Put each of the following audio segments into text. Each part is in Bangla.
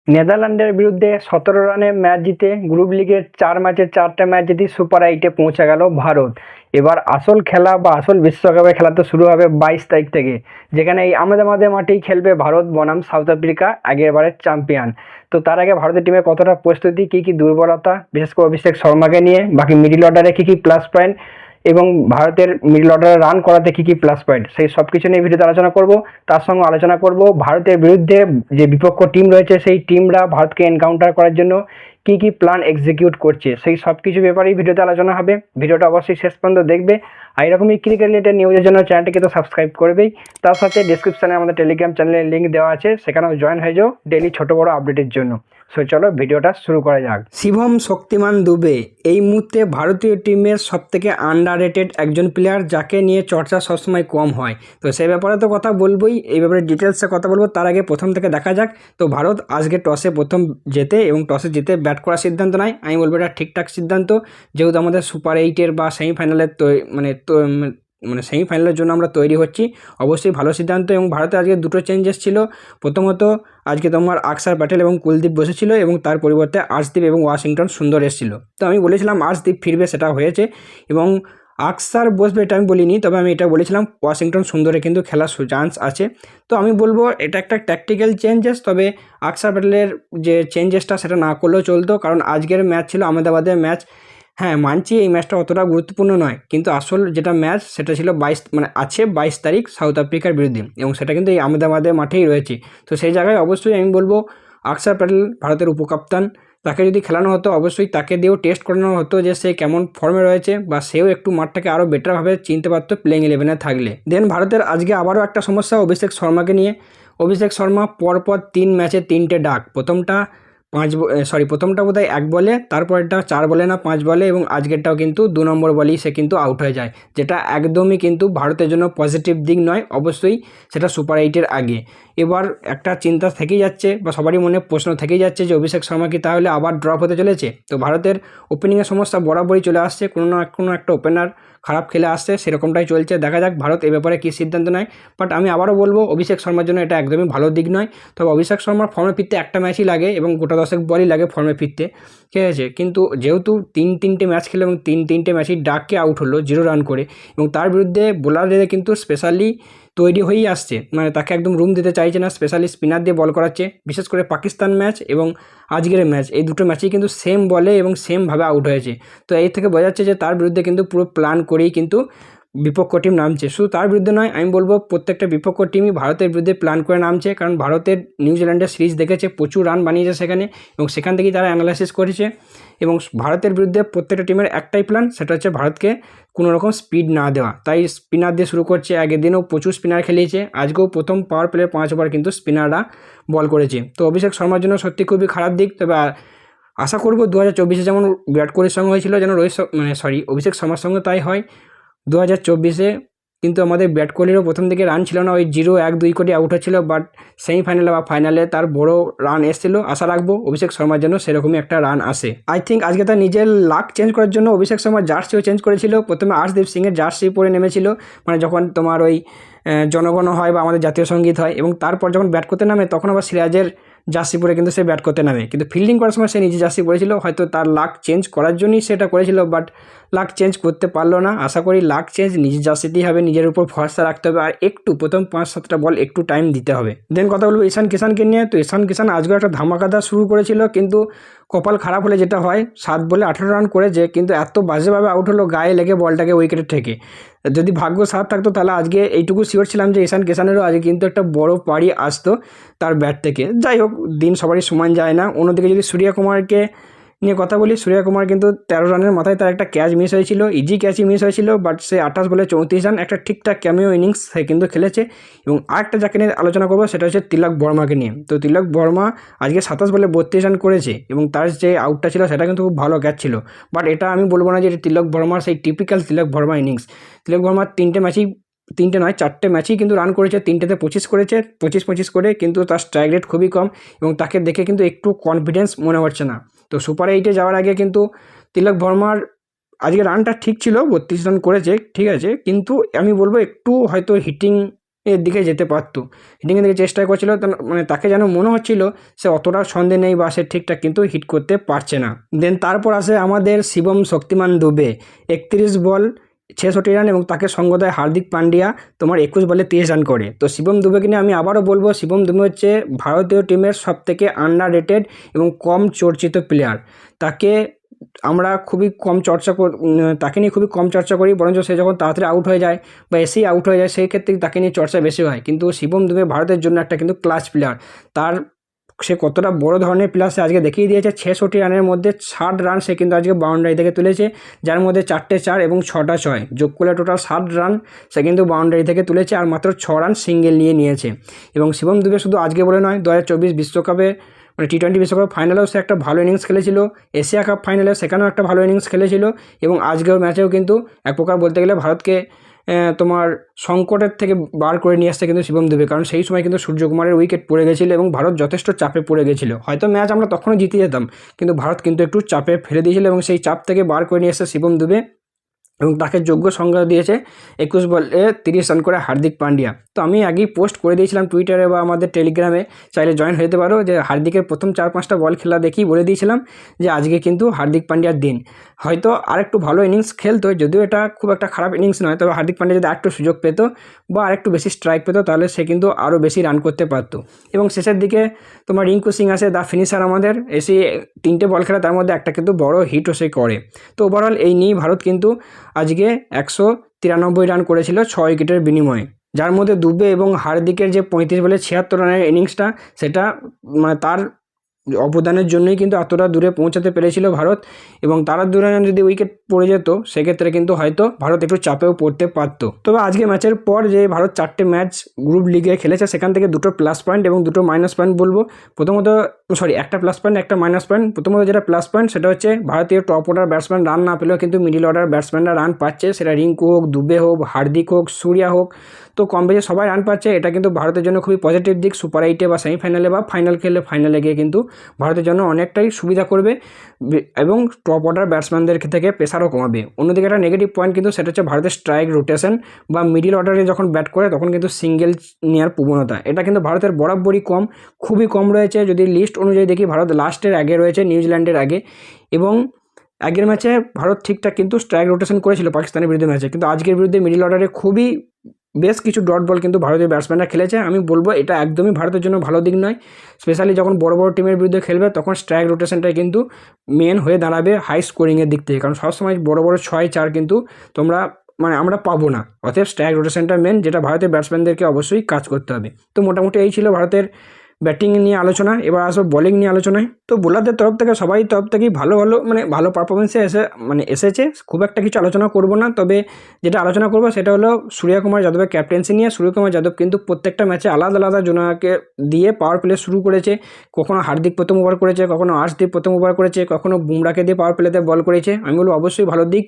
নেদারল্যান্ডের বিরুদ্ধে ১৭ রানে ম্যাচ জিতে গ্রুপ লিগের ৪ ম্যাচে ৪টা ম্যাচ জিতে সুপার 8-এ পৌঁছে গেল ভারত। এবার আসল খেলা বা আসল বিশ্বকাপের খেলা তো শুরু হবে ২২ তারিখ থেকে, যেখানে এই আহমেদাবাদে মাঠেই খেলবে ভারত বনাম সাউথ আফ্রিকা, আগেরবারের চ্যাম্পিয়ন। তো তার আগে ভারতের টিমের কতটা প্রস্তুতি, কী কী দুর্বলতা, বিশেষ করে অভিষেক শর্মাকে নিয়ে, বাকি মিডল অর্ডারে কী কী প্লাস পয়েন্ট এবং ভারতের মিডল অর্ডারে রান করাতে কী কী প্লাস পয়েন্ট, সেই সব কিছু নিয়ে ভিডিওতে আলোচনা করব। তার সঙ্গে আলোচনা করব ভারতের বিরুদ্ধে যে বিপক্ষ টিম রয়েছে সেই টিমরা ভারতকে এনকাউন্টার করার জন্য কী কী প্ল্যান এক্সিকিউট করছে, সেই সব কিছু ব্যাপারেই ভিডিওতে আলোচনা হবে। ভিডিওটা অবশ্যই শেষ পর্যন্ত দেখবে। আর এরকমই ক্রিকেট রিলেটেড নিউজের জন্য চ্যানেলটিকে তো সাবস্ক্রাইব করবেই। তার সাথে ডিসক্রিপশানে আমাদের টেলিগ্রাম চ্যানেলের লিঙ্ক দেওয়া আছে, সেখানেও জয়েন হয়ে যাও ডেইলি ছোটো বড়ো আপডেটের জন্য। সো চলো ভিডিওটা শুরু করা যাক। শিবম শক্তিমান দুবে এই মুহূর্তে ভারতীয় টিমের সবথেকে আন্ডাররেটেড একজন প্লেয়ার, যাকে নিয়ে চর্চা সবসময় কম হয়। তো সেই ব্যাপারে তো কথা বলবোই, এই ব্যাপারে ডিটেলসে কথা বলবো। তার আগে প্রথম থেকে দেখা যাক। তো ভারত আজকে টসে প্রথম জেতে এবং টসে জিতে ব্যাট করার সিদ্ধান্ত নেয়। আমি বলবো এটা ঠিকঠাক সিদ্ধান্ত, যেহেতু আমাদের সুপার 8-এর বা সেমিফাইনালের সেমিফাইনালের জন্য আমরা তৈরি হচ্ছি। অবশ্যই ভালো সিদ্ধান্ত। এবং ভারতে আজকে দুটো চেঞ্জেস ছিল। প্রথমত আজকে তোমার আকসার প্যাটেল এবং কুলদীপ বসেছিল এবং তার পরিবর্তে আর্শদীপ এবং ওয়াশিংটন সুন্দর এসেছিল। তো আমি বলেছিলাম আর্শদীপ ফিরবে, সেটা হয়েছে। এবং আকসার বসবে এটা আমি বলিনি, তবে আমি এটা বলেছিলাম ওয়াশিংটন সুন্দরে কিন্তু খেলার চান্স আছে। তো আমি বলবো এটা একটা ট্যাকটিক্যাল চেঞ্জেস, তবে আকসার প্যাটেলের যে চেঞ্জেসটা সেটা না করলেও চলতো, কারণ আজকের ম্যাচ ছিল আহমেদাবাদের ম্যাচ। হ্যাঁ, মানছি এই ম্যাচটা অতটা গুরুত্বপূর্ণ নয়, কিন্তু আসল যেটা ম্যাচ সেটা ছিল 22 তারিখ সাউথ আফ্রিকার বিরুদ্ধে, এবং সেটা কিন্তু এই আহমেদাবাদের মাঠেই রয়েছে। তো সেই জায়গায় অবশ্যই আমি বলবো আকসার প্যাটেল ভারতের উপকাপ্তান, তাকে যদি খেলানো হতো অবশ্যই তাকে দিয়েও টেস্ট করানো হতো যে সে কেমন ফর্মে রয়েছে, বা সেও একটু মাঠটাকে আরও বেটারভাবে চিনতে পারতো প্লেইং 11-এ থাকলে। দেন ভারতের আজকে আবারও একটা সমস্যা অভিষেক শর্মাকে নিয়ে। অভিষেক শর্মা পরপর 3 ম্যাচে 3টে ডাক। প্রথমটা বোধহয় 1 বলে, তারপরটা 4 বলে না 5 বলে, এবং আজকেরটাও কিন্তু 2 নম্বর বলেই সে কিন্তু আউট হয়ে যায়, যেটা একদমই কিন্তু ভারতের জন্য পজিটিভ দিক নয়। অবশ্যই সেটা সুপার 8-এর আগে। এবার একটা চিন্তা থেকেই যাচ্ছে, বা সবারই মনে প্রশ্ন থেকেই যাচ্ছে যে অভিষেক শর্মা কি তাহলে আবার ড্রপ হতে চলেছে। তো ভারতের ওপেনিংয়ের সমস্যা বরাবরই চলে আসছে, কোনো না কোনো একটা ওপেনার খারাপ খেলে আসছে, সেরকমটাই চলছে। দেখা যাক ভারত এ ব্যাপারে কী সিদ্ধান্ত নেয়। বাট আমি আবারও বলবো অভিষেক শর্মার জন্য এটা একদমই ভালো দিক নয়। তবে অভিষেক শর্মার ফর্মে ফিরতে একটা ম্যাচই লাগে এবং গোটা 10 বলই লাগে ফর্মে ফিরতে, ঠিক আছে। কিন্তু যেহেতু তিনটে ম্যাচ খেলে এবং তিনটে ম্যাচই ডাককে আউট হলো 0 রান করে, এবং তার বিরুদ্ধে বোলারদের কিন্তু স্পেশালি তৈরি হয়েই আসছে, মানে তাকে একদম রুম দিতে চাইছে না, স্পেশালি স্পিনার দিয়ে বল করাচ্ছে। বিশেষ করে পাকিস্তান ম্যাচ এবং আজকের ম্যাচ, এই দুটো ম্যাচেই কিন্তু সেম বলে এবং সেমভাবে আউট হয়েছে। তো এই থেকে বোঝা যাচ্ছে যে তার বিরুদ্ধে কিন্তু পুরো প্ল্যান করেই কিন্তু বিপক্ষ টিম নামছে। শুধু তার বিরুদ্ধে নয়, আমি বলবো প্রত্যেকটা বিপক্ষ টিমই ভারতের বিরুদ্ধে প্ল্যান করে নামছে, কারণ ভারতের নিউজিল্যান্ডের সিরিজ দেখেছে, প্রচুর রান বানিয়েছে সেখানে, এবং সেখান থেকেই তারা অ্যানালাইসিস করেছে। এবং ভারতের বিরুদ্ধে প্রত্যেকটা টিমের একটাই প্ল্যান, সেটা হচ্ছে ভারতকে কোনো রকম স্পিড না দেওয়া। তাই স্পিনার দিয়ে শুরু করছে। আগের দিনও প্রচুর স্পিনার খেলিয়েছে, আজকেও প্রথম পাওয়ার প্লে 5 ওভার কিন্তু স্পিনাররা বল করেছে। তো অভিষেক শর্মার জন্য সত্যি খুবই খারাপ দিক। তবে আশা করব 2024-এ যেমন বিরাট কোহলির সঙ্গে হয়েছিল, যেন অভিষেক শর্মার সঙ্গে তাই হয় 2024-এ। কিন্তু আমাদের বিরাট কোহলিরও প্রথম দিকে রান ছিল না, ওই 0-1-2 করে আউট হচ্ছিল, বাট সেমিফাইনালে বা ফাইনালে তার বড় রান এসেছিলো। আশা রাখবো অভিষেক শর্মার জন্য সেরকমই একটা রান আসে। আই থিঙ্ক আজকে তার নিজের লাক চেঞ্জ করার জন্য অভিষেক শর্মার জার্সিও চেঞ্জ করেছিল। প্রথমে আর্শদীপ সিংয়ের জার্সি পরে নেমেছিল, মানে যখন তোমার ওই জনগণ হয় বা আমাদের জাতীয় সঙ্গীত হয়, এবং তারপর যখন ব্যাট করতে নামে তখন আবার সিরাজের জার্সি পরে কিন্তু সে ব্যাট করতে নামে, কিন্তু ফিল্ডিং করার সময় সে নিজে জার্সি পরেছিল। হয়তো তার লাক চেঞ্জ করার জন্যই সেটা করেছিল, বাট লাক চেঞ্জ করতে পারলো না। আশা করি লাক চেঞ্জ নিজের জার্সিতেই হবে, নিজের উপর ভরসা রাখতে হবে, আর একটু প্রথম 5-7টা বল একটু টাইম দিতে হবে। দেন কথা বলবো ঈশান কিষানকে নিয়ে। তো ঈশান কিষান আজকেও একটা ধামাকাদার শুরু করেছিল, কিন্তু কপাল খারাপ হলে যেটা হয়, 7 বলে 18 রান করেছে, কিন্তু এত বাজেভাবে আউট হলো গায়ে লেগে বলটাকে উইকেটে ঠেকে। যদি ভাগ্য সাথ থাকতো তাহলে আজকে এইটুকু শিওর ছিলাম যে ঈশান কিষানেরও আজকে কিন্তু একটা বড় পাড়ি আসতো তার ব্যাট থেকে। যাই হোক, দিন সবারই সমান যায় না। অন্যদিকে যদি সূর্যকুমারকে নিয়ে কথা বলি, সূর্যকুমার কিন্তু 13 রানের মাথায় তার একটা ক্যাচ মিস হয়েছিল, ইজি ক্যাচই মিস হয়েছিল, বাট সে 28 বলে 34 রান, একটা ঠিকঠাক ক্যামিও ইনিংস সে কিন্তু খেলেছে। এবং আরেকটা যাকে নিয়ে আলোচনা করবো সেটা হচ্ছে তিলক বর্মাকে নিয়ে। তো তিলক বর্মা আজকে 27 বলে 32 রান করেছে, এবং তার যে আউটটা ছিল সেটা কিন্তু খুব ভালো ক্যাচ ছিল। বাট এটা আমি বলবো না যে এটা তিলক বর্মার সেই টিপিক্যাল তিলক বর্মা ইনিংস। তিলক বর্মার 4টে ম্যাচেই কিন্তু রান করেছে, 3টেতে 25 করেছে, 25 করে, কিন্তু তার স্ট্রাইক রেট খুবই কম, এবং তাকে দেখে কিন্তু একটু কনফিডেন্স মনে হচ্ছে না। তো সুপার 8-এ যাওয়ার আগে কিন্তু তিলক বর্মার আজকে রানটা ঠিক ছিল, 32 রান করেছে, ঠিক আছে, কিন্তু আমি বলবো একটু হয়তো হিটিং এর দিকে যেতে পারতো, হিটিংয়ের দিকে চেষ্টা করছিল, মানে তাকে যেন মনে হচ্ছিল সে অতটা সন্দেহ নেই বা সে ঠিকঠাক কিন্তু হিট করতে পারছে না। দেন তারপর আসে আমাদের শিবম শক্তিমান দুবে, 31 বল 66 রান এবং তাকে সঙ্গ দেয় হার্দিক পান্ডিয়া তোমার 21 বলে 30 রান করে। তো শিবম দুবেকে নিয়ে আমি আবারও বলবো, শিবম দুবে হচ্ছে ভারতীয় টিমের সবথেকে আন্ডার রেটেড এবং কম চর্চিত প্লেয়ার। তাকে আমরা খুবই কম তাকে নিয়ে খুবই কম চর্চা করি, বরঞ্চ সে যখন তাড়াতাড়ি আউট হয়ে যায় বা এসেই আউট হয়ে যায় সেই ক্ষেত্রে তাকে নিয়ে চর্চা বেশি হয়। কিন্তু শিবম দুবে ভারতের জন্য একটা কিন্তু ক্লাস প্লেয়ার। সে কতটা বড় ধরনের প্লেয়ার সে আজকে দেখিয়ে দিয়েছে। 66 রানের মধ্যে 60 রান সে কিন্তু আজকে বাউন্ডারি থেকে তুলেছে, যার মধ্যে 4টে 4 এবং 6টা 6, যোগ করলে টোটাল 60 রান সে কিন্তু বাউন্ডারি থেকে তুলেছে, আর মাত্র 6 রান সিঙ্গেল নিয়েছে। এবং শিবম দুবে শুধু আজকে বলে নয়, 2024 বিশ্বকাপে মানে T20 বিশ্বকাপ ফাইনালেও সে একটা ভালো ইনিংস খেলেছিল, এশিয়া কাপ ফাইনালে সেখানেও একটা ভালো ইনিংস খেলেছিল, এবং আজকের ম্যাচেও কিন্তু এক প্রকার বলতে গেলে ভারতকে তোমার সংকটের থেকে বার করে নিয়ে আসছে কিন্তু শিবম দুবে। কারণ সেই সময় কিন্তু সূর্যকুমারের উইকেট পড়ে গেছিলো এবং ভারত যথেষ্ট চাপে পড়ে গেছিলো। হয়তো ম্যাচ আমরা তখনও জিতে যেতাম, কিন্তু ভারত কিন্তু একটু চাপে ফেলে দিয়েছিল এবং সেই চাপ থেকে বার করে নিয়ে এসেছে শিবম দুবে, এবং তাকে যোগ্য সংজ্ঞা দিয়েছে 21 বলে 30 রান করে হার্দিক পান্ডিয়া। তো আমি আগেই পোস্ট করে দিয়েছিলাম টুইটারে বা আমাদের টেলিগ্রামে, চাইলে জয়েন হতে পারো, যে হার্দিকের প্রথম 4-5টা বল খেলা দেখেই বলে দিয়েছিলাম যে আজকে কিন্তু হার্দিক পান্ডিয়ার দিন। হয়তো আরেকটু ভালো ইনিংস খেলতো, যদিও এটা খুব একটা খারাপ ইনিংস নয়, তবে হার্দিক পান্ডিয়া যদি আরেকটু সুযোগ পেত বা আরেকটু বেশি স্ট্রাইক পেত তাহলে সে কিন্তু আরও বেশি রান করতে পারতো। এবং শেষের দিকে তোমার রিঙ্কু সিং আসে, দ্য ফিনিশার, আমাদের এসে 3টে বল খেলা, তার মধ্যে একটা কিন্তু বড় হিটও সে করে। তো ওভারঅল এই নিয়েই ভারত কিন্তু আজকে 193 রান করেছিল 6 উইকেটের বিনিময়ে, যার মধ্যে দুবে এবং হার্দিকের যে 35 বলে 76 রানের ইনিংসটা, সেটা মানে তার অবদানের জন্যই কিন্তু এতটা দূরে পৌঁছাতে পেরেছিল ভারত। এবং তারা দূরে যদি উইকেট পড়ে যেত সেক্ষেত্রে কিন্তু হয়তো ভারত একটু চাপেও পড়তে পারতো। তবে আজকে ম্যাচের পর যে ভারত 4টে ম্যাচ গ্রুপ লিগে খেলেছে, সেখান থেকে 2টো প্লাস পয়েন্ট এবং 2টো মাইনাস পয়েন্ট বলবো। একটা প্লাস পয়েন্ট, একটা মাইনাস পয়েন্ট। প্রথমত যেটা প্লাস পয়েন্ট সেটা হচ্ছে ভারতীয় টপ অর্ডার ব্যাটসম্যান রান না পেলেও কিন্তু মিডিল অর্ডার ব্যাটসম্যানরা রান পাচ্ছে, সেটা রিঙ্কু হোক, দুবে হোক, হার্দিক হোক, সূর্যা হোক, তো কম বেশি সবাই রান পাচ্ছে। এটা কিন্তু ভারতের জন্য খুবই পজিটিভ দিক। সুপার 8-এ বা সেমিফাইনালে বা ফাইনাল খেললে ফাইনালে গিয়ে কিন্তু ভারতের জন্য অনেকটাই সুবিধা করবে এবং টপ অর্ডার ব্যাটসম্যানদের থেকে প্রেসারও কমাবে। অন্যদিকে একটা নেগেটিভ পয়েন্ট কিন্তু সেটা হচ্ছে ভারতের স্ট্রাইক রোটেশন বা মিডিল অর্ডারে যখন ব্যাট করে তখন কিন্তু সিঙ্গেল নেওয়ার প্রবণতা, এটা কিন্তু ভারতের বরাবরই খুবই কম রয়েছে। যদি লিস্ট অনুযায়ী দেখি, ভারত লাস্টের আগে রয়েছে, নিউজিল্যান্ডের আগে। এবং আগের ম্যাচে ভারত ঠিকঠাক কিন্তু স্ট্রাইক রোটেশন করেছিল পাকিস্তানের বিরুদ্ধে ম্যাচে, কিন্তু আজকের বিরুদ্ধে মিডিল অর্ডারে বেশ কিছু ডট বল কিন্তু ভারতীয় ব্যাটসম্যানরা খেলেছে। আমি বলবো এটা একদমই ভারতের জন্য ভালো দিক নয়। স্পেশালি যখন বড় বড় টিমের বিরুদ্ধে খেলবে তখন স্ট্রাইক রোটেশনটাই কিন্তু মেন হয়ে দাঁড়াবে হাই স্কোরিংয়ের দিক থেকে, কারণ সবসময় বড় 6-4 কিন্তু আমরা পাবো না। অতএব স্ট্রাইক রোটেশনটা মেন, যেটা ভারতের ব্যাটসম্যানদেরকে অবশ্যই কাজ করতে হবে। তো মোটামুটি এই ছিল ভারতের ব্যাটিং নিয়ে আলোচনা। এবার আসো বোলিং নিয়ে আলোচনায়। তো বোলারদের তরফ থেকে তরফ থেকেই ভালো পারফরমেন্সে এসেছে। খুব একটা কিছু আলোচনা করব না, তবে যেটা আলোচনা করবো সেটা হলো সূর্যকুমার যাদবের ক্যাপ্টেন্সি নিয়ে। সূর্যকুমার যাদব কিন্তু প্রত্যেকটা ম্যাচে আলাদা আলাদা জোনাকে দিয়ে পাওয়ার প্লে শুরু করেছে। কখনো হার্দিক প্রথম ওভার করেছে, কখনো আর্শদীপ প্রথম ওভার করেছে, কখনো বুমরাকে দিয়ে পাওয়ার প্লেতে বল করেছে। আমি বলবো অবশ্যই ভালো দিক,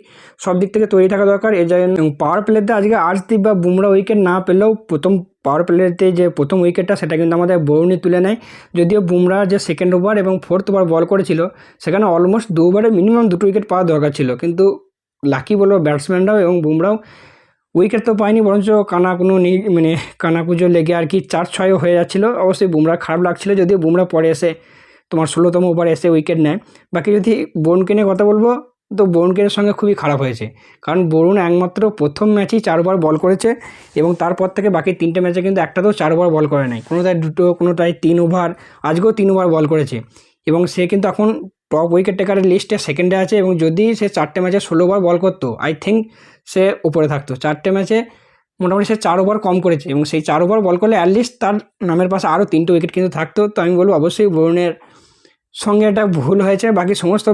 সব দিক থেকে তৈরি থাকা দরকার। এর জন্য পাওয়ার প্লেতে আজকে আর্শদীপ বা বুমরা উইকেট না পেলেও পাওয়ার প্লেতে যে প্রথম উইকেটটা সেটা কিন্তু আমাদের বরুণই তুলে নেয়। যদিও বুমরা যে সেকেন্ড ওভার এবং ফোর্থ ওভার বল করেছিল সেখানে অলমোস্ট 2 ওভারে মিনিমাম 2টো উইকেট পাওয়া দরকার ছিল, কিন্তু লাকি বলবো ব্যাটসম্যানরাও এবং বুমরাও উইকেট তো পায়নি, বরঞ্চ কানাকুজো লেগে আর কি 4-6 হয়ে যাচ্ছিলো। অবশ্যই বুমরা খারাপ লাগছিল, যদিও বুমরা পরে এসে তোমার 16তম ওভারে এসে উইকেট নেয়। বাকি যদি বরুণকে নিয়ে কথা বলবো, তো বরুণের সঙ্গে খুবই খারাপ হয়েছে, কারণ বরুণ একমাত্র প্রথম ম্যাচেই 4 ওভার বল করেছে এবং তারপর থেকে বাকি 3টে ম্যাচে কিন্তু একটাতেও 4 ওভার বল করে নাই, কোনোটায় 2টো, কোনোটায় 3 ওভার, আজকেও 3 ওভার বল করেছে। এবং সে কিন্তু এখন টপ উইকেট টেকারের লিস্টে সেকেন্ডে আছে, এবং যদি সে 4টে ম্যাচে 16 ওভার বল করতো আই থিঙ্ক সে উপরে থাকতো। 4টে ম্যাচে মোটামুটি সে 4 ওভার কম করেছে, এবং সেই 4 ওভার বল করলে অ্যাটলিস্ট তার নামের পাশে আরও 3টে উইকেট কিন্তু থাকতো। তো আমি বলবো অবশ্যই বরুণের সঙ্গে এটা ভুল হয়েছে। বাকি সমস্ত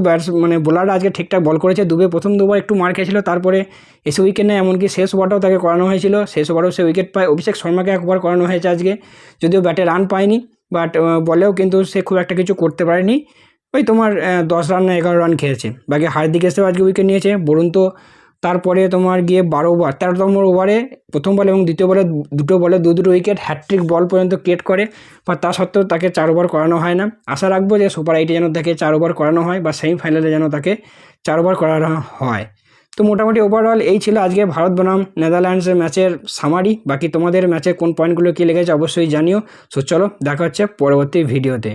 বোলাররা আজকে ঠিকঠাক বল করেছে। দুবে প্রথম 2 ওভার একটু মার খেয়েছিল, তারপরে এসে উইকেট নেয়, এমনকি শেষ ওভারটাও তাকে করানো হয়েছিল, শেষ ওভারও সে উইকেট পায়। অভিষেক শর্মাকে 1 ওভার করানো হয়েছে আজকে, যদিও ব্যাটে রান পায়নি, বাট বলেও কিন্তু সে খুব একটা কিছু করতে পারেনি। ওই তোমার 10 রান না 11 রান খেয়েছে। বাকি হার্দিক এসেও আজকে উইকেট নিয়েছে। বরুণ তো তারপরে তোমার গিয়ে 12 ওভার 13তম ওভারে প্রথম বল এবং দ্বিতীয় বলে 2টো বলে 2 উইকেট হ্যাট্রিক বল পর্যন্ত ক্রিয়েট করে, বা তা সত্ত্বেও তাকে 4 ওভার করানো হয় না। আশা রাখবো যে সুপার 8-এ যেন তাকে 4 ওভার করানো হয়, বা সেমিফাইনালে যেন তাকে 4 ওভার করানো হয়। তো মোটামুটি ওভারঅল এই ছিল আজকে ভারত বনাম নেদারল্যান্ডসের ম্যাচের সামারি। বাকি তোমাদের ম্যাচে কোন পয়েন্টগুলো কী লেগেছে অবশ্যই জানিও। সো চলো দেখা হচ্ছে পরবর্তী ভিডিওতে।